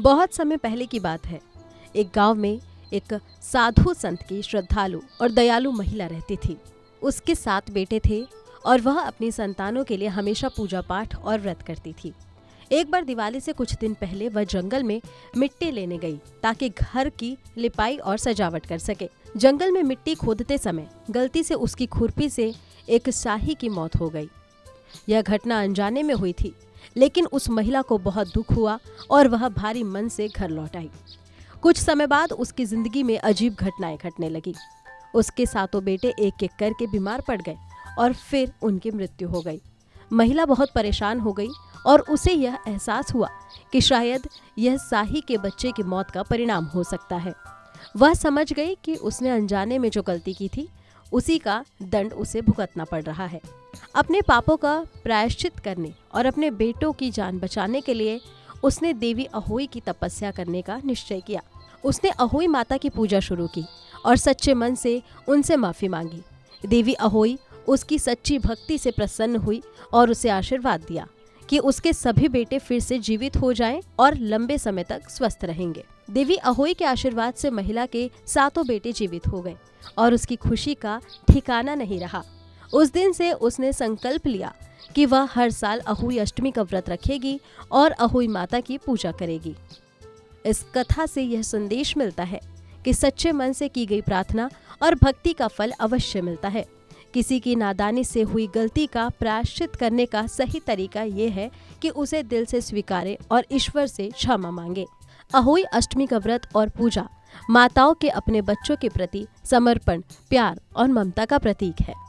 बहुत समय पहले की बात है। एक गांव में एक साधु संत की श्रद्धालु और दयालु महिला रहती थी। उसके 7 बेटे थे और वह अपनी संतानों के लिए हमेशा पूजा पाठ और व्रत करती थी। एक बार दिवाली से कुछ दिन पहले वह जंगल में मिट्टी लेने गई ताकि घर की लिपाई और सजावट कर सके। जंगल में मिट्टी खोदते समय गलती से उसकी खुरपी से एक शाही की मौत हो गई। यह घटना अनजाने में हुई थी, लेकिन उस महिला को बहुत दुख हुआ और वह भारी मन से घर लौट आई। कुछ समय बाद उसकी जिंदगी में अजीब घटनाएं घटने लगी। उसके 7 बेटे एक एक करके बीमार पड़ गए और फिर उनकी मृत्यु हो गई। महिला बहुत परेशान हो गई और उसे यह एहसास हुआ कि शायद यह शाही के बच्चे की मौत का परिणाम हो सकता है। वह समझ गई कि उसने अनजाने में जो गलती की थी उसी का दंड उसे भुगतना पड़ रहा है। अपने पापों का प्रायश्चित करने और अपने बेटों की जान बचाने के लिए उसने देवी अहोई की तपस्या करने का निश्चय किया। उसने अहोई माता की पूजा शुरू की और सच्चे मन से उनसे माफी मांगी। देवी अहोई उसकी सच्ची भक्ति से प्रसन्न हुई और उसे आशीर्वाद दिया कि उसके सभी बेटे फिर से जीवित हो जाएं और लंबे समय तक स्वस्थ रहेंगे। देवी अहोई के आशीर्वाद से महिला के 7 बेटे जीवित हो गए और उसकी खुशी का ठिकाना नहीं रहा। उस दिन से उसने संकल्प लिया कि वह हर साल अहोई अष्टमी का व्रत रखेगी और अहोई माता की पूजा करेगी। इस कथा से यह संदेश मिलता है कि सच्चे मन से की गई प्रार्थना और भक्ति का फल अवश्य मिलता है। किसी की नादानी से हुई गलती का प्रायश्चित करने का सही तरीका ये है कि उसे दिल से स्वीकारे और ईश्वर से क्षमा मांगे। अहोई अष्टमी का व्रत और पूजा माताओं के अपने बच्चों के प्रति समर्पण, प्यार और ममता का प्रतीक है।